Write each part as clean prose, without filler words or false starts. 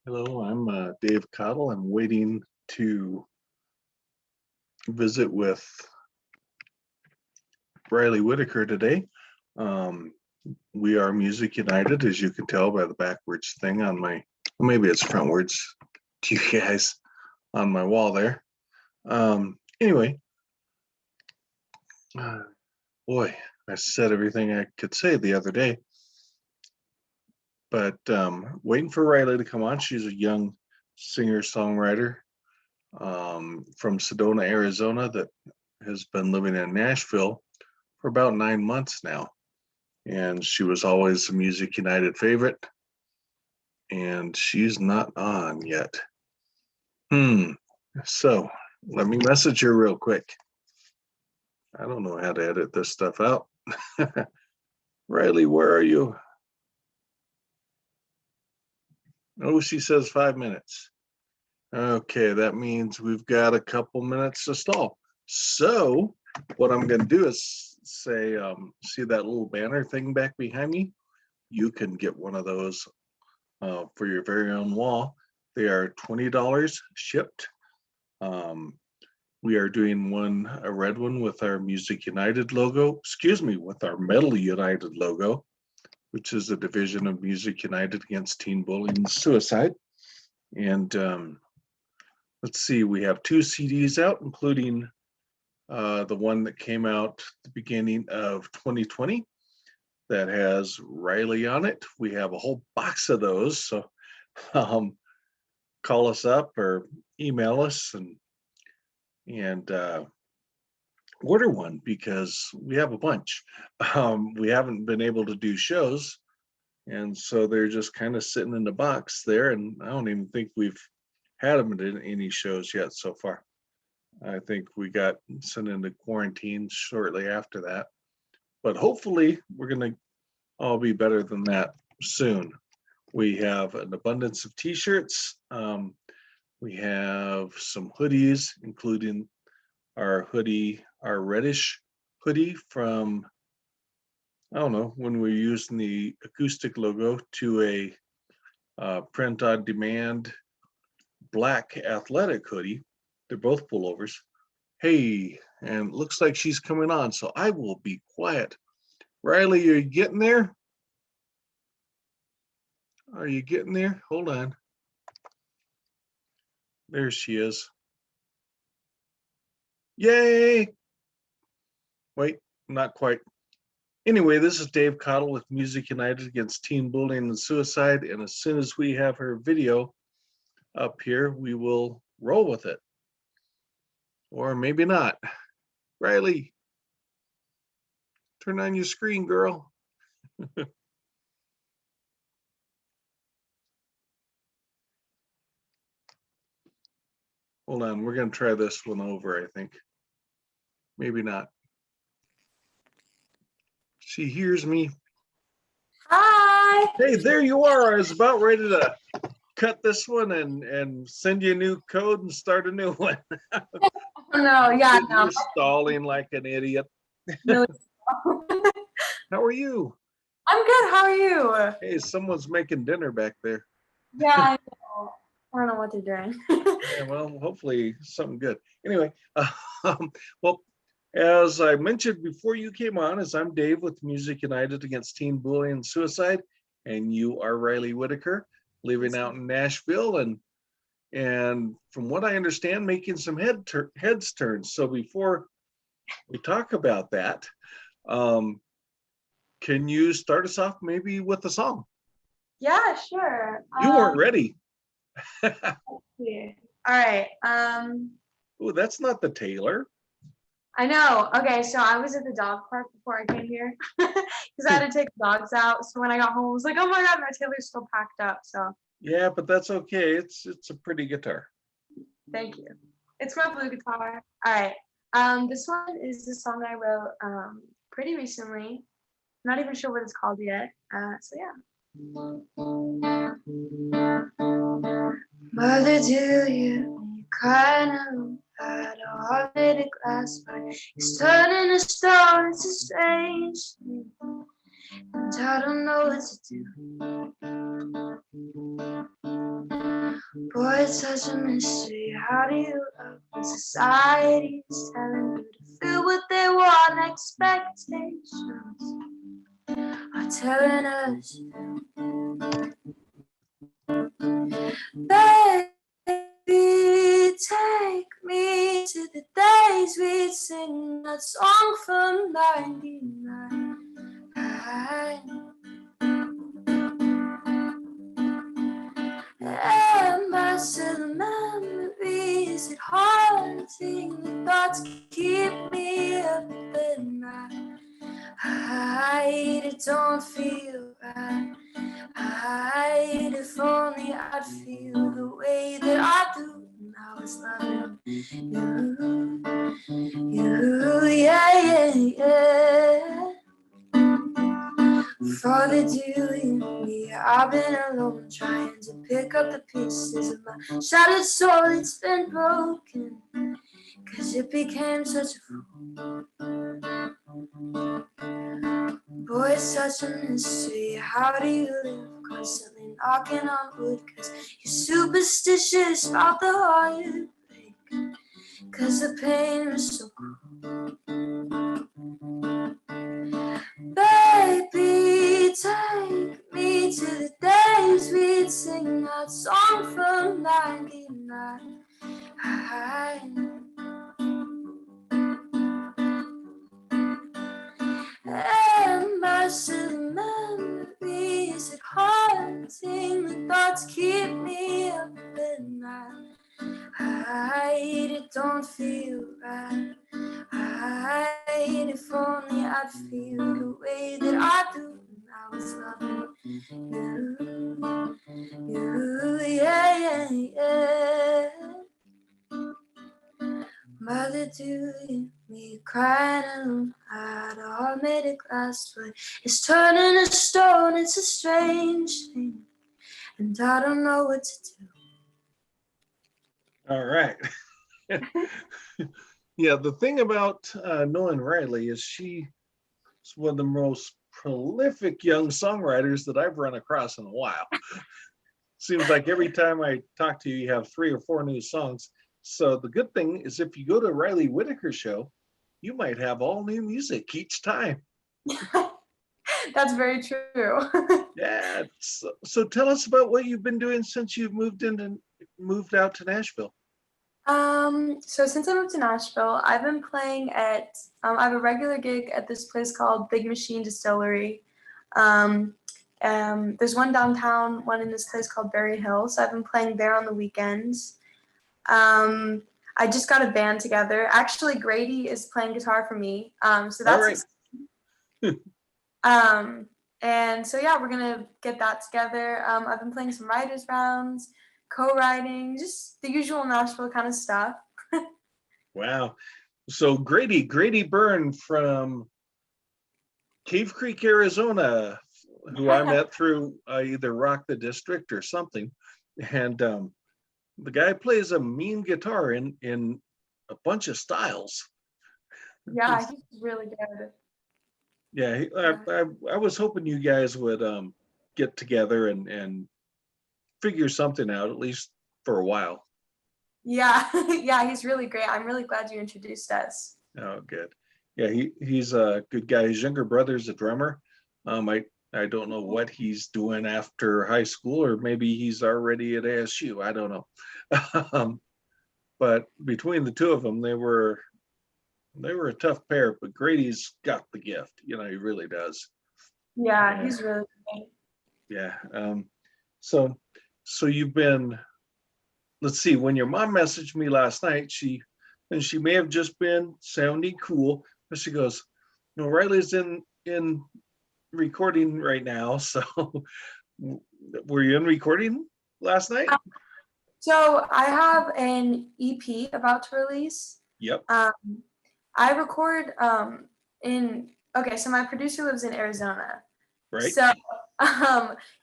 Hello, I'm Dave Cottle. I'm waiting to visit with Riley Whittaker today. Um, we are Music United, as you can tell by the backwards thing on my, well, maybe it's frontwards to you guys on my wall there. Anyway, boy, I said everything I could say the other day, but waiting for Riley to come on. She's a young singer-songwriter from Sedona, Arizona, that has been living in Nashville for about 9 months now. And she was always a Music United favorite. And she's not on yet. So let me message her real quick. I don't know how to edit this stuff out. Riley, where are you? Oh, she says 5 minutes. Okay, that means we've got a couple minutes to stall. So what I'm going to do is say, see that little banner thing back behind me? You can get one of those for your very own wall. They are $20 shipped. We are doing a red one with our Music United logo, with our Metal United logo, which is a division of Music United against teen bullying and suicide. And let's see, we have 2 CDs out, including the one that came out the beginning of 2020 that has Riley on it. We have a whole box of those, so call us up or email us and order one, because we have a bunch. We haven't been able to do shows, and so they're just kind of sitting in the box there, and I don't even think we've had them in any shows yet so far. I think we got sent into quarantine shortly after that, but hopefully we're going to all be better than that soon. We have an abundance of t-shirts. We have some hoodies, including our reddish hoodie from, I don't know, when we're using the acoustic logo to a print on demand black athletic hoodie. They're both pullovers. Hey, and it looks like she's coming on, so I will be quiet. Riley, are you getting there? Are you getting there? Hold on. There she is. Yay! Wait, not quite. Anyway, this is Dave Cottle with Music United against teen bullying and suicide, and as soon as we have her video up here, we will roll with it. Or maybe not. Riley, turn on your screen, girl. Hold on, we're going to try this one over, I think. Maybe not. She hears me. Hi. Hey, there you are. I was about ready to cut this one and send you a new code and start a new one. No, yeah, no. You're stalling like an idiot. Really. How are you? I'm good. How are you? Hey, someone's making dinner back there. Yeah, I know. I don't know what they're doing. Yeah, well, hopefully something good. Anyway, well, as I mentioned before you came on, as I'm Dave with Music United against teen bullying and suicide, and you are Riley Whittaker, living out in Nashville, and from what I understand, making some heads turn. So before we talk about that, can you start us off maybe with a song? Yeah, sure. You weren't ready. All right. Oh, that's not the Taylor. I know. Okay, so I was at the dog park before I came here because I had to take the dogs out. So when I got home, I was like, "Oh my God, my Taylor's still packed up." So yeah, but that's okay. It's a pretty guitar. Thank you. It's my blue guitar. All right. This one is the song I wrote pretty recently. Not even sure what it's called yet. So yeah. Mother, do you cry now? Had a heart made of glass, but it's turning to stone. It's a strange thing. and I don't know what to do. Boy, it's such a mystery. How do you love when society is telling you to feel what they want? Expectations are telling us, baby, take me to the days we'd sing that song from 99. Am I still memories at haunting? The thoughts keep me up at night. It don't feel right. If only I'd feel the way that I do when I was loving you, yeah. Father, do you me? I've been alone trying to pick up the pieces of my shattered soul. It's been broken, 'cause it became such a fool. Boy, it's such a mystery. How do you live constantly knocking on wood? 'Cause you're superstitious about the heartbreak, 'cause the pain is so cruel. Baby, take me to the days we'd sing that song from 99. And my silly memories at haunting, the thoughts keep me up at night. It don't feel right. If only I'd feel the way that I do when I was loving you, yeah. Mother, do you me crying alone? I'd all made it glass, but it's turning to stone. It's a strange thing, and I don't know what to do. All right. Yeah, the thing about knowing Riley is she's one of the most prolific young songwriters that I've run across in a while. Seems like every time I talk to you, you have 3 or 4 new songs. So the good thing is if you go to Riley Whittaker's show, you might have all new music each time. That's very true. Yeah. So tell us about what you've been doing since you've moved out to Nashville. So since I moved to Nashville, I've been playing at, I have a regular gig at this place called Big Machine Distillery. There's one downtown, one in this place called Berry Hill. So I've been playing there on the weekends. I just got a band together. Actually, Grady is playing guitar for me. So All that's right. and so yeah, we're gonna get that together. I've been playing some writers rounds, co-writing, just the usual Nashville kind of stuff. Wow. So Grady Byrne from Cave Creek, Arizona, who I met through either Rock the District or something. And the guy plays a mean guitar in a bunch of styles. Yeah, he's really good. Yeah, I was hoping you guys would get together and figure something out, at least for a while. Yeah, yeah, he's really great. I'm really glad you introduced us. Oh, good. Yeah, he's a good guy. His younger brother's a drummer. I don't know what he's doing after high school, or maybe he's already at ASU. I don't know. But between the two of them, they were a tough pair. But Grady's got the gift. You know, he really does. Yeah, he's really great. Yeah. So you've been. Let's see. When your mom messaged me last night, she may have just been sounding cool, but she goes, "No, Riley's in recording right now." So, were you in recording last night? So I have an EP about to release. Yep. I record so my producer lives in Arizona. Right. So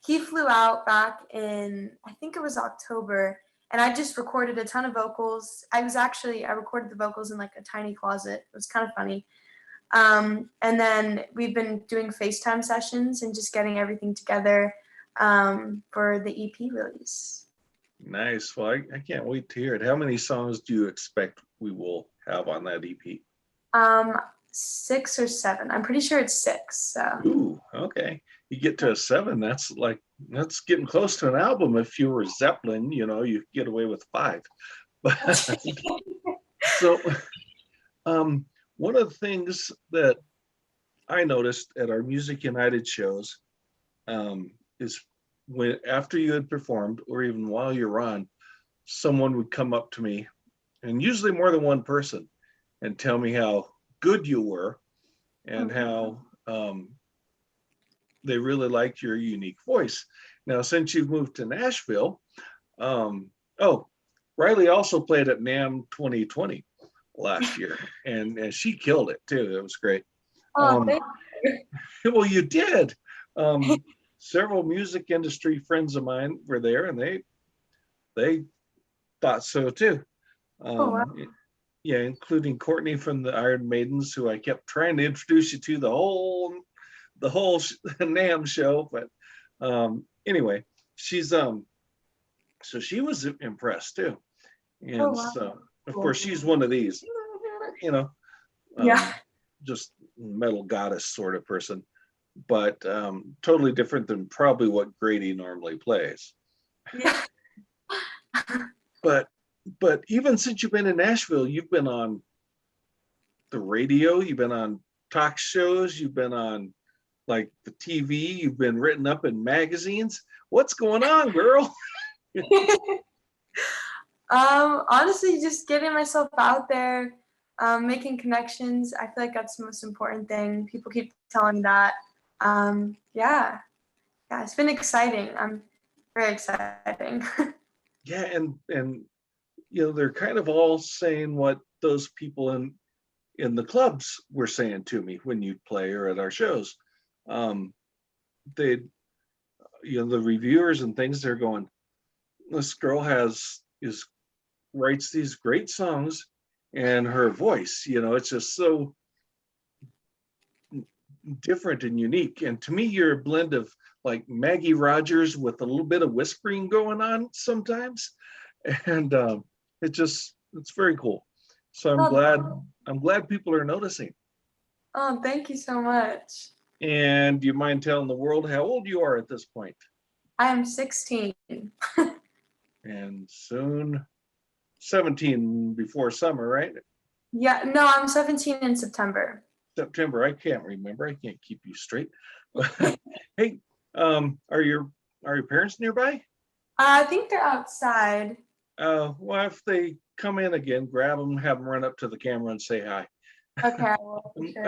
he flew out back in, I think it was October, and I just recorded a ton of vocals. I recorded the vocals in like a tiny closet. It was kind of funny. And then we've been doing FaceTime sessions and just getting everything together for the EP release. Nice. Well, I can't wait to hear it. How many songs do you expect we will have on that EP? 6 or 7. I'm pretty sure it's 6. So. Ooh, okay. You get to a 7, that's getting close to an album. If you were Zeppelin, you get away with 5. So, one of the things that I noticed at our Music United shows is when after you had performed, or even while you're on, someone would come up to me, and usually more than one person, and tell me how good you were and how they really liked your unique voice. Now, since you've moved to Nashville, Riley also played at NAMM 2020 last year, and she killed it too. It was great. Thank you. Well, you did. Several music industry friends of mine were there, and they thought so too. Wow. Yeah, including Courtney from the Iron Maidens, who I kept trying to introduce you to the whole NAMM show. But anyway, she's so she was impressed too, and wow. so of course she's one of these, Yeah. just metal goddess sort of person, but totally different than probably what Grady normally plays. Yeah. But even since you've been in Nashville, you've been on the radio, you've been on talk shows, you've been on like the TV, you've been written up in magazines. What's going on, girl? Honestly, just getting myself out there, making connections. I feel like that's the most important thing. People keep telling me that. Yeah, it's been exciting. I'm very exciting. Yeah, and they're kind of all saying what those people in the clubs were saying to me when you play or at our shows. They, the reviewers and things, they're going, this girl writes these great songs, and her voice, it's just so different and unique. And to me, you're a blend of like Maggie Rogers with a little bit of whispering going on sometimes, and it's very cool. So I'm glad people are noticing. Oh, thank you so much. And do you mind telling the world how old you are at this point? I am 16. And soon 17 before summer, right? Yeah, no, I'm 17 in September. September, I can't remember. I can't keep you straight. Hey, are your parents nearby? I think they're outside. Well, if they come in again, grab them, have them run up to the camera and say hi. Okay, I will, for sure.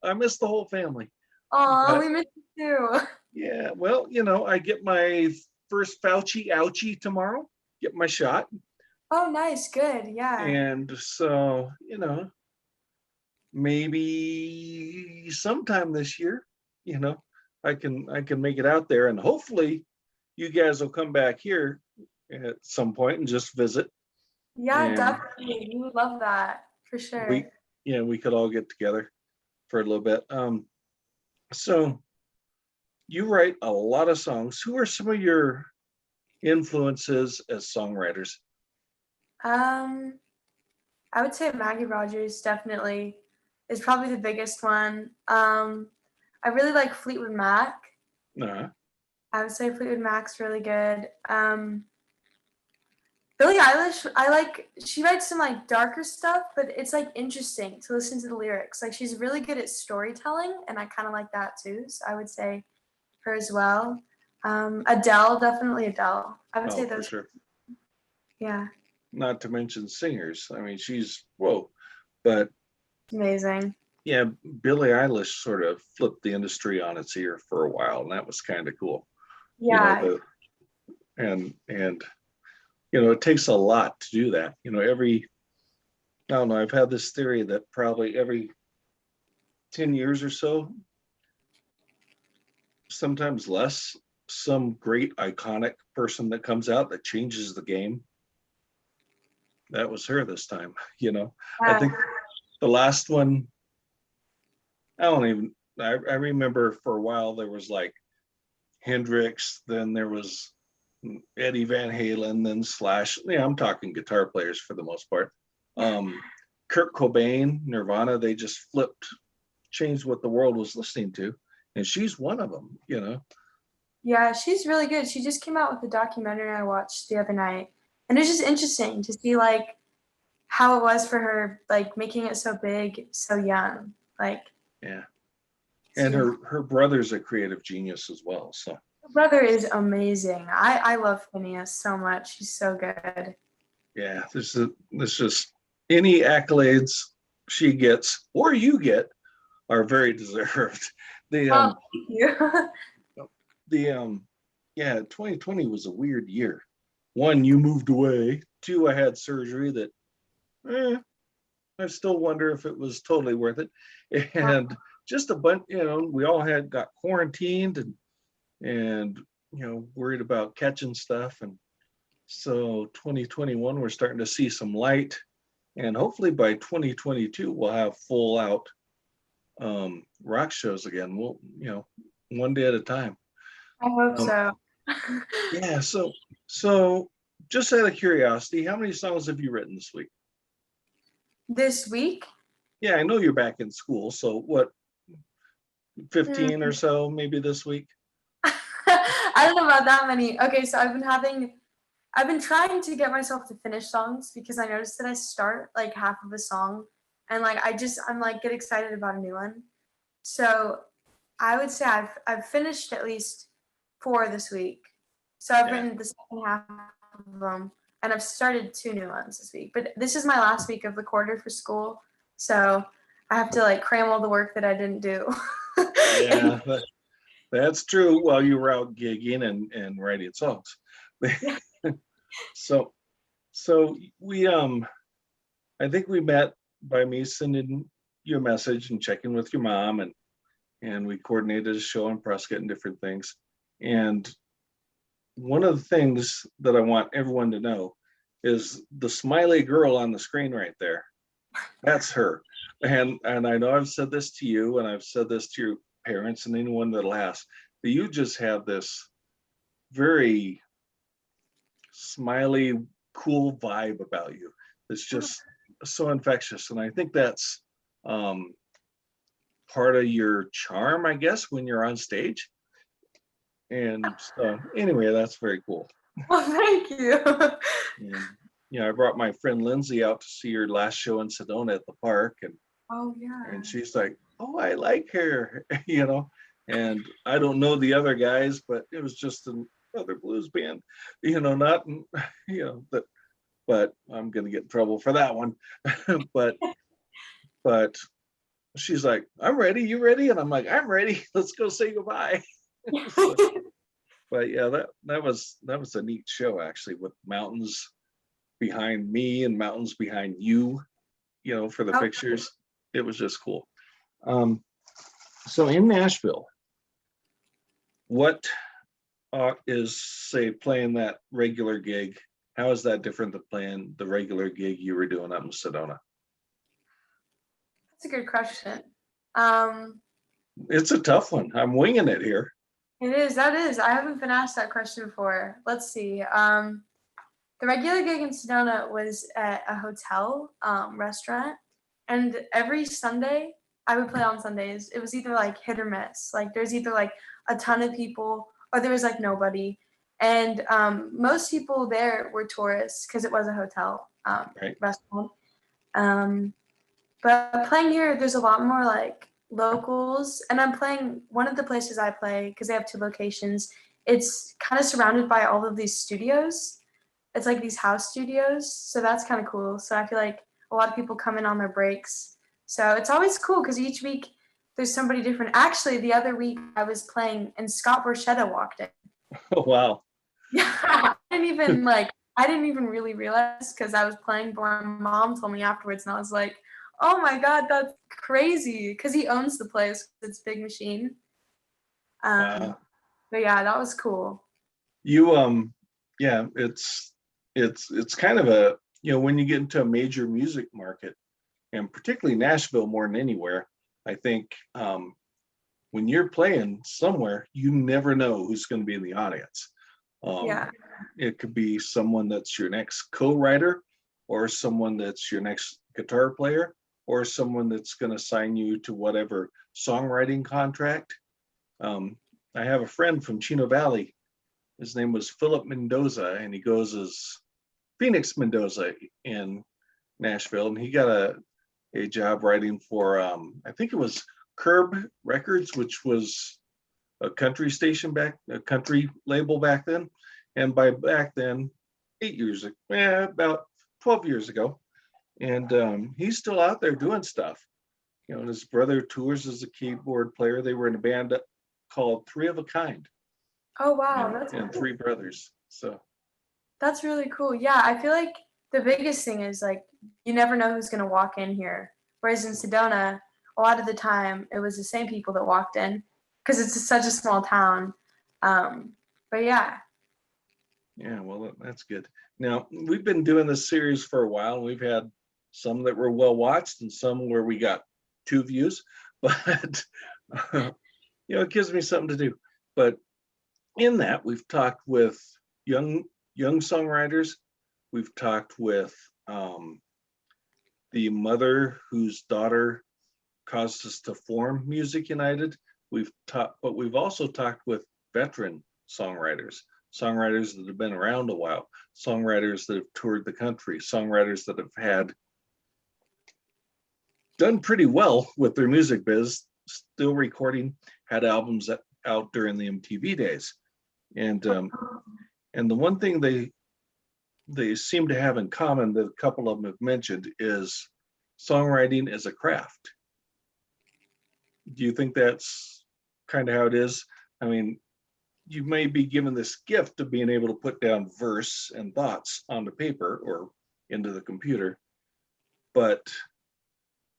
I miss the whole family. Oh, we miss you too. Yeah, well, I get my first Fauci ouchie tomorrow. Get my shot. Oh, nice, good, yeah. And so, maybe sometime this year, I can make it out there, and hopefully you guys will come back here at some point and just visit. Yeah, definitely. We would love that, for sure. We could all get together for a little bit. So you write a lot of songs. Who are some of your influences as songwriters? I would say Maggie Rogers definitely is probably the biggest one. I really like Fleetwood Mac. Uh-huh. I would say Fleetwood Mac's really good. Billie Eilish, she writes some like darker stuff, but it's like interesting to listen to the lyrics. Like she's really good at storytelling, and I kind of like that too. So I would say her as well. Adele, definitely Adele. I would say those. For sure. Yeah. Not to mention singers. I mean, she's but amazing. Yeah, Billie Eilish sort of flipped the industry on its ear for a while, and that was kind of cool. Yeah. And it takes a lot to do that. I don't know, I've had this theory that probably every 10 years or so, sometimes less, some great iconic person that comes out that changes the game. That was her this time. I think the last one I don't even. I remember for a while there was like Hendrix, then there was Eddie Van Halen, then Slash. Yeah, I'm talking guitar players for the most part. Um, Kurt Cobain, Nirvana, they just flipped, changed what the world was listening to, and she's one of them. You know. Yeah, she's really good. She just came out with a documentary I watched the other night. And it's just interesting to see like how it was for her, like making it so big, so young. Like Yeah, it's and really her brother's a creative genius as well. So her brother is amazing. I love Phineas so much. He's so good. yeah, this just any accolades she gets or you get are very deserved. The Oh, thank you. the yeah, 2020 was a weird year. One, you moved away. Two, I had surgery that I still wonder if it was totally worth it. And just a bunch, we all had got quarantined and worried about catching stuff. And so 2021, we're starting to see some light. And hopefully by 2022, we'll have full out rock shows again. We'll, one day at a time. I hope Um, so. yeah. So just out of curiosity, how many songs have you written this week? This week? Yeah, I know you're back in school. So what, 15 or Hmm. so maybe this week? I don't know about that many. Okay, so I've been trying to get myself to finish songs because I noticed that I start like half of a song and like I'm like get excited about a new one. So I would say I've finished at least 4 this week. So I've Yeah. written the second half of them and I've started 2 new ones this week. But this is my last week of the quarter for school. So I have to like cram all the work that I didn't do. Yeah, that's true. While you were out gigging and writing songs. So we I think we met by me sending you a message and checking with your mom and we coordinated a show in Prescott and different things. And one of the things that I want everyone to know is the smiley girl on the screen right there. That's her. And I know I've said this to you and I've said this to your parents and anyone that'll ask, that you just have this very smiley, cool vibe about you. It's just so infectious. And I think that's um, part of your charm, I guess, when you're on stage. And so, anyway, that's very cool. Well, thank you. And, I brought my friend Lindsay out to see her last show in Sedona at the park. Oh yeah. And she's like, oh, I like her, And I don't know the other guys, but it was just another blues band, not, that, but I'm going to get in trouble for that one. but, but she's like, I'm ready. You ready? And I'm like, I'm ready. Let's go say goodbye. So, but yeah, that was a neat show actually, with mountains behind me and mountains behind you, for the Oh, pictures. It was just cool. So in Nashville, what is, say, playing that regular gig? How is that different than playing the regular gig you were doing up in Sedona? that's a good question. Um, It's a tough one. I'm winging it here. it is. That is. I haven't been asked that question before. Let's see. The regular gig in Sedona was at a hotel restaurant, and every Sunday I would play on Sundays. It was either like hit or miss. Like there's either like a ton of people or there was like nobody. And most people there were tourists because it was a hotel Right. restaurant. Um, but playing here, there's a lot more like locals, and I'm playing one of the places I play because they have 2 locations. It's kind of surrounded by all of these studios. It's like these house studios, so that's kind of cool. So I feel like a lot of people come in on their breaks. So it's always cool because each week there's somebody different. Actually, the other week I was playing and Scott Borchetta walked in. Oh, wow. Yeah, I didn't even really realize because I was playing, but my mom told me afterwards, and I was like, "Oh my god, that's crazy!" Because he owns the place. It's Big Machine. Um, Wow. but yeah, that was cool. You yeah, it's kind of a, when you get into a major music market, and particularly Nashville more than anywhere, I think when you're playing somewhere, you never know who's going to be in the audience. Yeah. It could be someone that's your next co-writer, or someone that's your next guitar player, or someone that's going to sign you to whatever songwriting contract. I have a friend from Chino Valley. His name was Philip Mendoza, and he goes as Phoenix Mendoza in Nashville, and he got a job writing for I think it was Curb Records, which was a country station a country label back then. And by back then, 8 years ago, about 12 years ago. And he's still out there doing stuff. And his brother tours as a keyboard player. They were in a band called Three of a Kind. Oh wow, that's and cool. Three brothers. So That's really cool. Yeah, I feel like the biggest thing is like you never know who's gonna walk in here. Whereas in Sedona, a lot of the time it was the same people that walked in because it's such a small town. But yeah. yeah, well, that's good. Now, we've been doing this series for a while. We've had some that were well watched and some where we got 2 views, but it gives me something to do. But in that, we've talked with young songwriters. We've talked with the mother whose daughter caused us to form Music United. But we've also talked with veteran songwriters that have been around a while, songwriters that have toured the country, songwriters that have done pretty well with their music biz, still recording, had albums out during the MTV days. And the one thing they seem to have in common that a couple of them have mentioned is songwriting as a craft. Do you think that's kind of how it is? I mean, you may be given this gift of being able to put down verse and thoughts on the paper or into the computer, but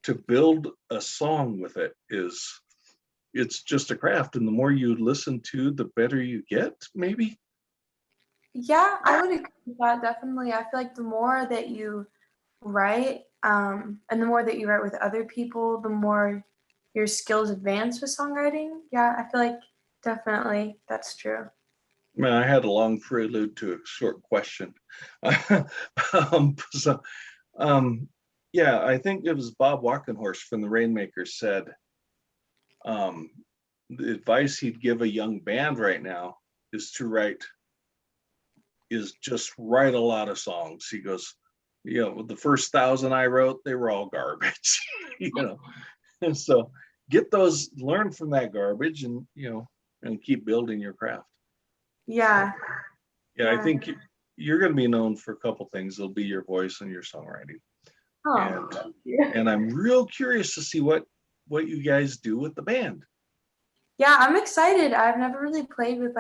to build a song with it's just a craft. And the more you listen to, the better you get, maybe? Yeah, I would agree with that definitely. I feel like the more that you write, and the more that you write with other people, the more your skills advance with songwriting. Yeah, I feel like definitely that's true. Man, I had a long prelude to a short question. So, yeah, I think it was Bob Walkenhorst from the Rainmakers said the advice he'd give a young band right now is just write a lot of songs. He goes, the first 1,000 I wrote, they were all garbage, And so learn from that garbage and keep building your craft. Yeah. Yeah, I think you're going to be known for a couple things. It'll be your voice and your songwriting. Oh, And I'm real curious to see what you guys do with the band. yeah, I'm excited. I've never really played with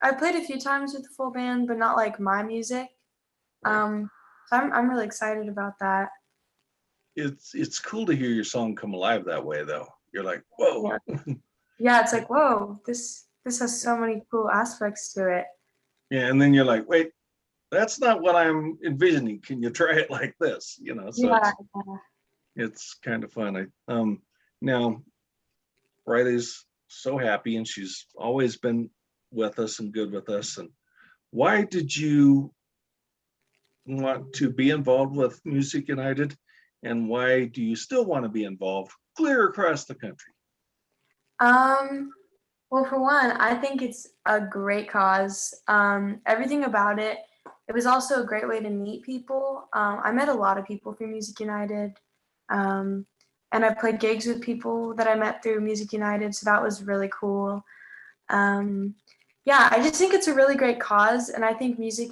I played a few times with the full band, but not like my music. Right. So I'm really excited about that. It's cool to hear your song come alive that way, though. You're like, whoa. Yeah, it's like, whoa, this has so many cool aspects to it. Yeah, and then you're like, wait, that's not what I'm envisioning. Can you try it like this? So Yeah. it's kind of fun. Now Riley's so happy, and she's always been with us and good with us. And why did you want to be involved with Music United, and why do you still want to be involved clear across the country? Well, for one, I think it's a great cause. Everything about it. It was also a great way to meet people. I met a lot of people through Music United. And I played gigs with people that I met through Music United, so that was really cool. Yeah, I just think it's a really great cause, and I think music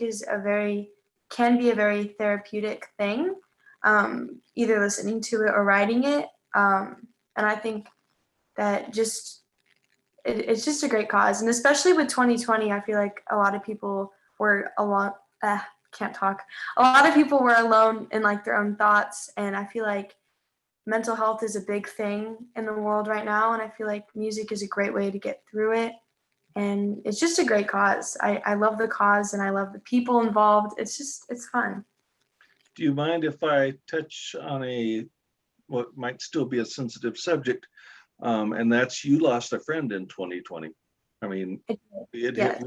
can be a very therapeutic thing, either listening to it or writing it. And I think that it's just a great cause, and especially with 2020, I feel like a lot of people were can't talk. A lot of people were alone in like their own thoughts, and I feel like mental health is a big thing in the world right now, and I feel like music is a great way to get through it. And it's just a great cause. I love the cause and I love the people involved. It's fun. Do you mind if I touch on a what might still be a sensitive subject, and that's you lost a friend in 2020. I mean, it Yeah,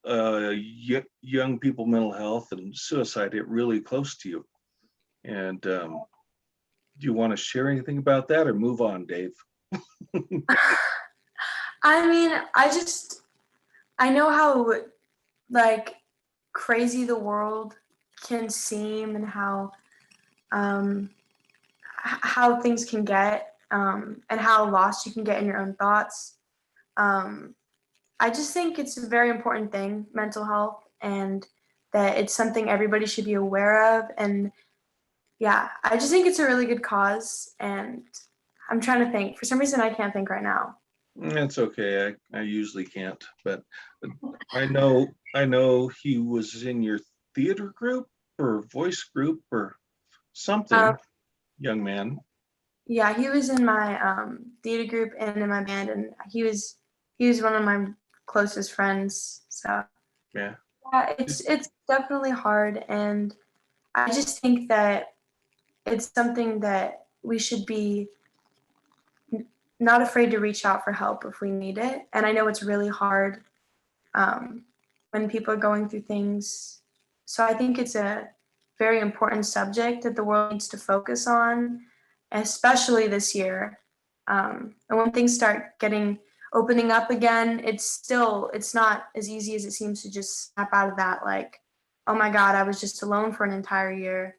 hit young people mental health and suicide hit really close to you. And do you want to share anything about that or move on, Dave? I mean, I know how like crazy the world can seem and how things can get, and how lost you can get in your own thoughts. I just think it's a very important thing, mental health, and that it's something everybody should be aware of. And yeah, I just think it's a really good cause. And I'm trying to think. For some reason, I can't think right now. That's okay. I usually can't, but I know he was in your theater group or voice group or something, Um, young man. yeah, he was in my theater group and in my band, and he was one of my closest friends. So Yeah. yeah, it's definitely hard, and I just think that it's something that we should be not afraid to reach out for help if we need it. And I know it's really hard um, when people are going through things. So I think it's a very important subject that the world needs to focus on, especially this year. And when things start opening up again, it's not as easy as it seems to just snap out of that. Like, oh my God, I was just alone for an entire year.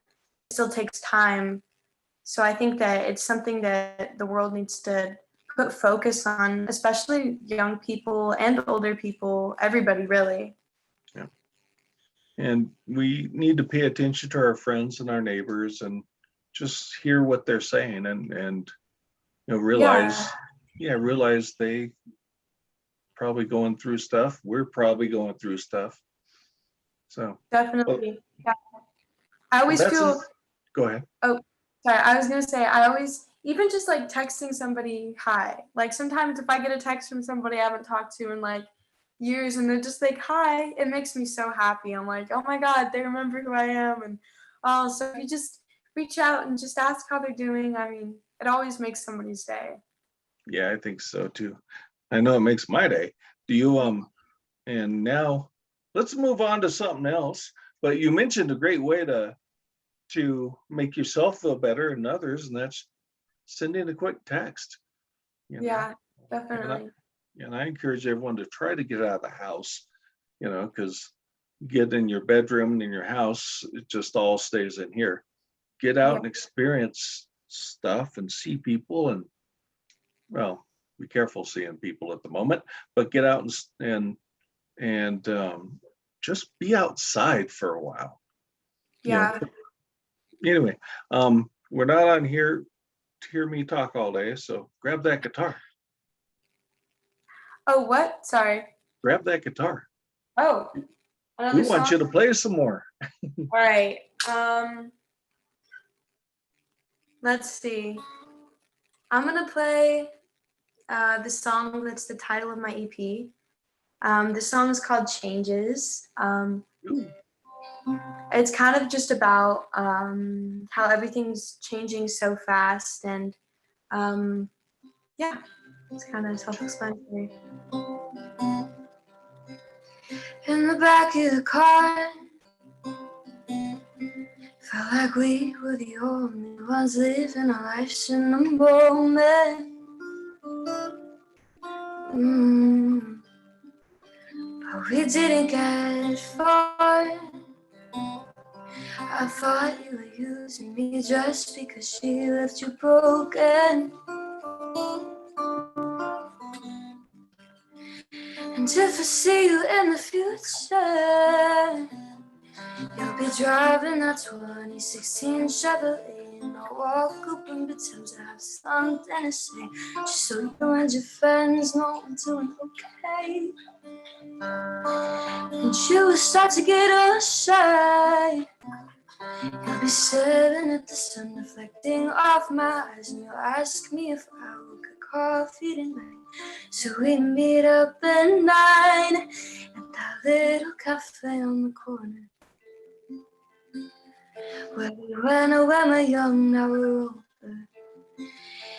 It still takes time. So I think that it's something that the world needs to put focus on, especially young people and older people, everybody really. Yeah. And we need to pay attention to our friends and our neighbors and just hear what they're saying and realize, Yeah, yeah, realize they probably going through stuff. We're probably going through stuff. So, well, definitely. Yeah. I well always that's feel, go ahead. oh, sorry, I was gonna say, I always, even just like texting somebody hi, like sometimes if I get a text from somebody I haven't talked to in like years and they're just like, hi, it makes me so happy. I'm like, oh my God, they remember who I am. And oh, so if you just reach out and just ask how they're doing, I mean, it always makes somebody's day. Yeah, I think so too. I know it makes my day. Do you and now let's move on to something else. But you mentioned a great way to make yourself feel better and others, and that's sending a quick text, you know. Yeah, And I definitely. and I encourage everyone to try to get out of the house, because get in your bedroom and in your house, it just all stays in here. Get out Yeah, and experience stuff and see people and well, be careful seeing people at the moment, but get out and just be outside for a while. You know, yeah. anyway, we're not on here to hear me talk all day, so grab that guitar. Oh, what? Sorry. Grab that guitar. Oh, We another want song? you to play some more. All right. Let's see. I'm gonna play the song that's the title of my EP. The song is called Changes. Ooh, It's kind of just about how everything's changing so fast, and um, yeah, it's kind of self-explanatory. In the back of the car, felt like we were the only ones living our lives in the moment. But we didn't get far. I thought you were using me just because she left you broken. And if I see you in the future, you'll be driving that 2016 Chevrolet, and I'll walk up and pretend to have something to say, just so you and your friends know I'm doing okay. And you will start to get shy. You'll be staring at the sun reflecting off my eyes, and you'll ask me if I will get coffee tonight. So we meet up at 9 at that little cafe on the corner. Where we went when we're young, now we're older,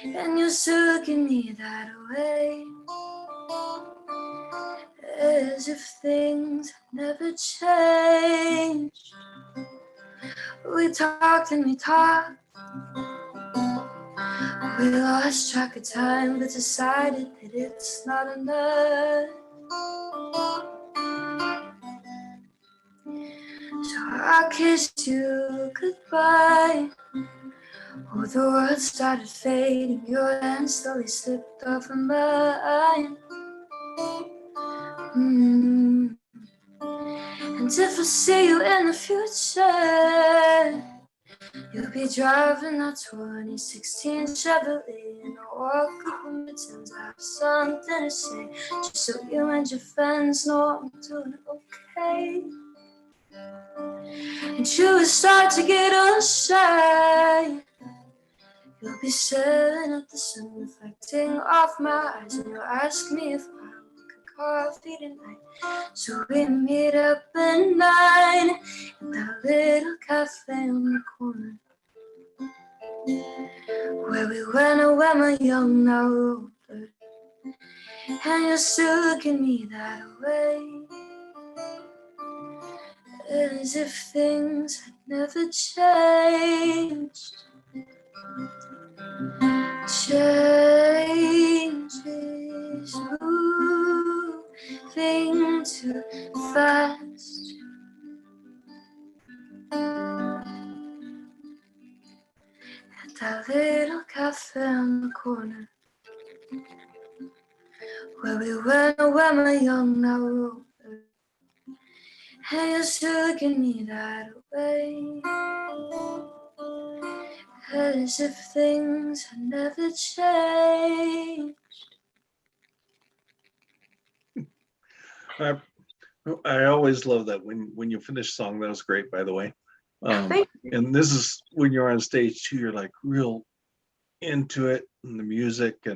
and you're still looking me that way, as if things never changed. We talked and we talked, we lost track of time, but decided that it's not enough. So I kissed you goodbye. Oh, the world started fading, your hand slowly slipped off of mine. And if I see you in the future, you'll be driving a 2016 Chevrolet, and I'll walk up and pretend I have something to say, just so you and your friends know I'm doing okay. And you will start to get all shy. You'll be staring at the sun reflecting off my eyes, and you'll ask me if I want a coffee tonight. So we meet up at 9 in that little cafe on the corner, where we went when we're young, now we're older, and you're still looking at me that way, as if things had never changed. Change is moving too fast. At that little cafe on the corner, where we went when we're young, now we're older, and you're still looking at me that way, as if things had never changed. I always love that when you finish a song. That was great, by the way. Thank you. And this is when you're on stage too, you're like real into it and the music,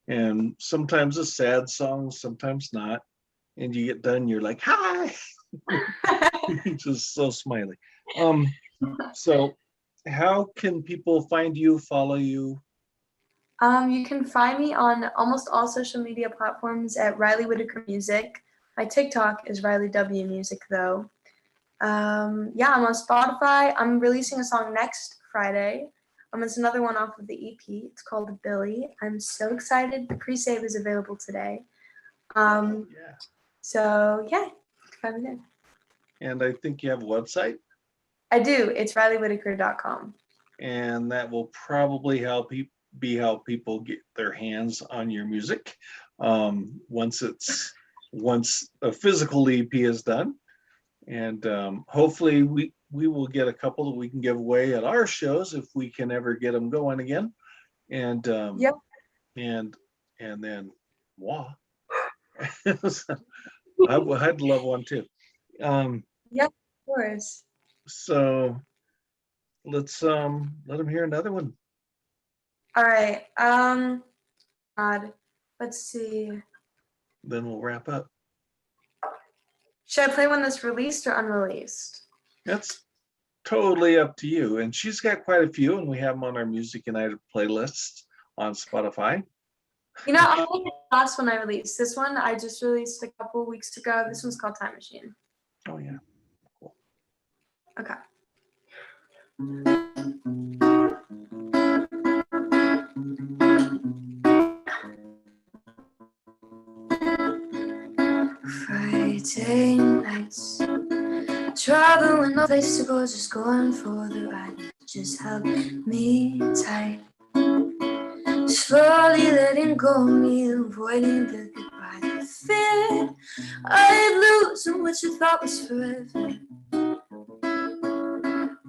and sometimes it's sad songs, sometimes not. And you get done, you're like, hi. Just so smiley. So how can people find you, follow you? You can find me on almost all social media platforms at Riley Whittaker Music. My TikTok is Riley W Music though. Yeah, I'm on Spotify. I'm releasing a song next Friday. It's another one off of the EP. It's called Billy. I'm so excited. The pre-save is available today. Yeah. So yeah, find me there. And I think you have a website. I do. It's RileyWhitaker.com. And that will probably be how people get their hands on your music once a physical EP is done. And hopefully we will get a couple that we can give away at our shows if we can ever get them going again. And Yep. And then I'd love one too. Yep, of course. So let's let them hear another one. All right. God, let's see. Then we'll wrap up. Should I play one that's released or unreleased? That's totally up to you. And she's got quite a few, and we have them on our Music United playlists on Spotify. You know, I'll play the last one I released. This one I just released a couple weeks ago. This one's called Time Machine. Oh yeah, cool. Okay. Friday nights, traveling no place to go, just going for the ride. Just held me tight, slowly letting go of me, avoiding the goodbye. The fear I'd lose and what you thought was forever.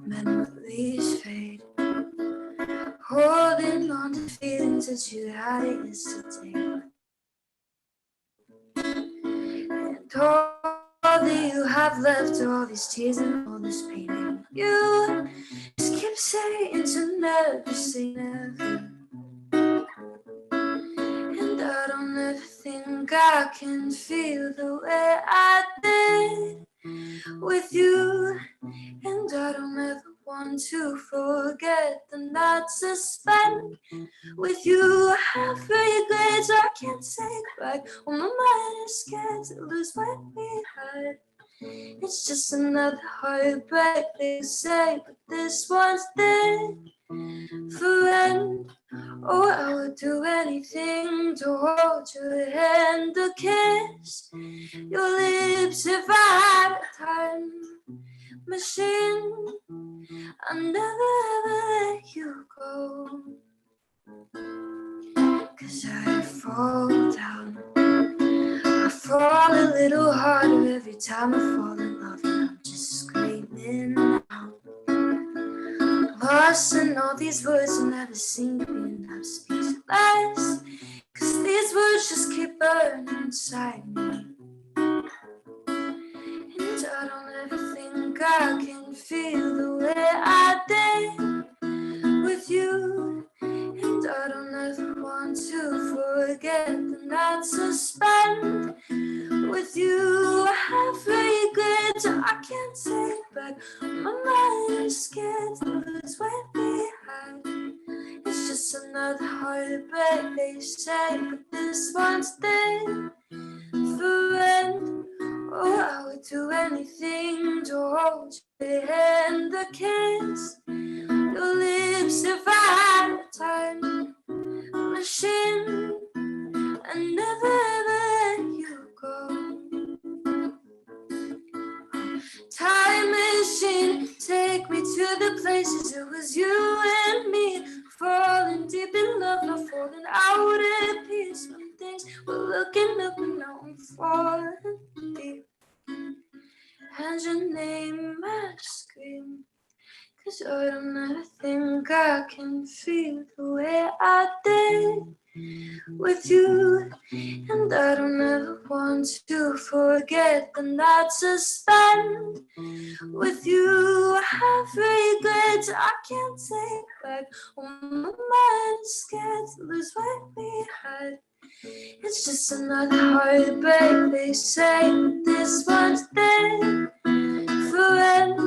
Memories fade, holding on to feelings that you had it yesterday. And all that you have left are all these tears and all this pain. And you just keep saying to never say never. And I don't ever think I can feel the way I did with you. And I don't ever want to forget the nights I spent with you. I have regrets I can't take back. When my mind is scared to lose what we had. It's just another heartbreak, they say, but this one's there for end. Oh, I would do anything to hold your hand, to kiss your lips if I had a time machine. I'll never ever let you go, 'cause I fall down. I fall a little harder every time I fall in love, and I'm just screaming out. Lost in all these words and never seem to be enough. Speechless, 'cause these words just keep burning inside me. And I don't ever think I can feel the way I did with you. And I don't ever want to forget the nights I spent with you. I have regrets I can't take back. My mind is scared to lose what we had. It's just another heartbreak, they say, but this one's there for end. Oh, I would do anything to hold your hand, to kiss your lips if I had a time machine. And never ever let you go. Time machine, take me to the places it was you and me, falling deep in love, not falling out at peace. When things were looking up and now I'm falling deep. And your name I scream, 'cause I don't ever think I can feel the way I did with you. And I don't ever want to forget the nights I spent with you. I have regrets I can't take back. When my mind is scared to lose what we had. It's just another heartbreak, they say, but this one's there for end.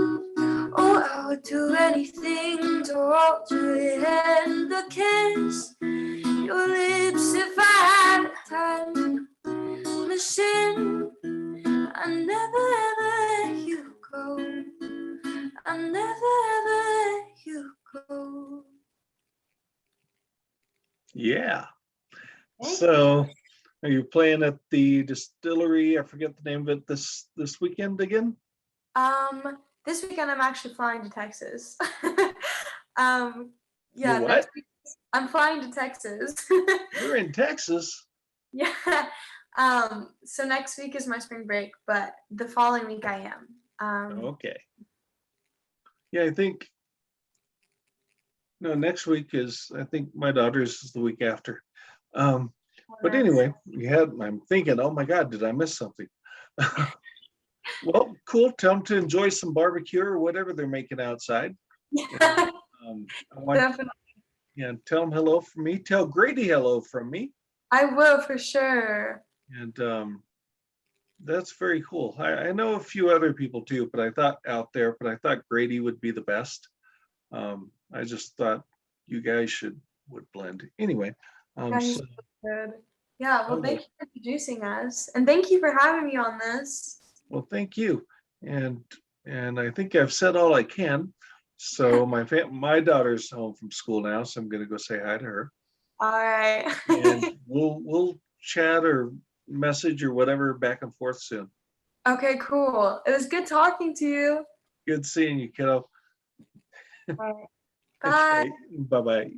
Oh, I would do anything to hold your hand, to kiss your lips if I had a time machine. I never ever let you go. I never ever let you go. Yeah. Thank So are you playing at the distillery? I forget the name of it this weekend again? This weekend I'm actually flying to Texas. You Yeah, what? next week I'm flying to Texas. You're in Texas. Yeah. So next week is my spring break, but the following week I am. Okay. Yeah, I think no, next week is, I think my daughter's is the week after. But anyway, I'm thinking, oh my God, did I miss something? Well, cool. Tell them to enjoy some barbecue or whatever they're making outside. Yeah, I want, definitely. yeah, tell them hello from me. Tell Grady hello from me. I will for sure. And that's very cool. I know a few other people too, but I thought Grady would be the best. I just thought you guys would blend. Anyway, Yeah, he's so, good. Yeah, well, okay. thank you for introducing us, and thank you for having me on this. Well, thank you. And I think I've said all I can. So my daughter's home from school now, so I'm going to go say hi to her. All right. And we'll chat or message or whatever back and forth soon. Okay, cool. It was good talking to you. Good seeing you, kiddo. All right. Bye. Okay, bye-bye.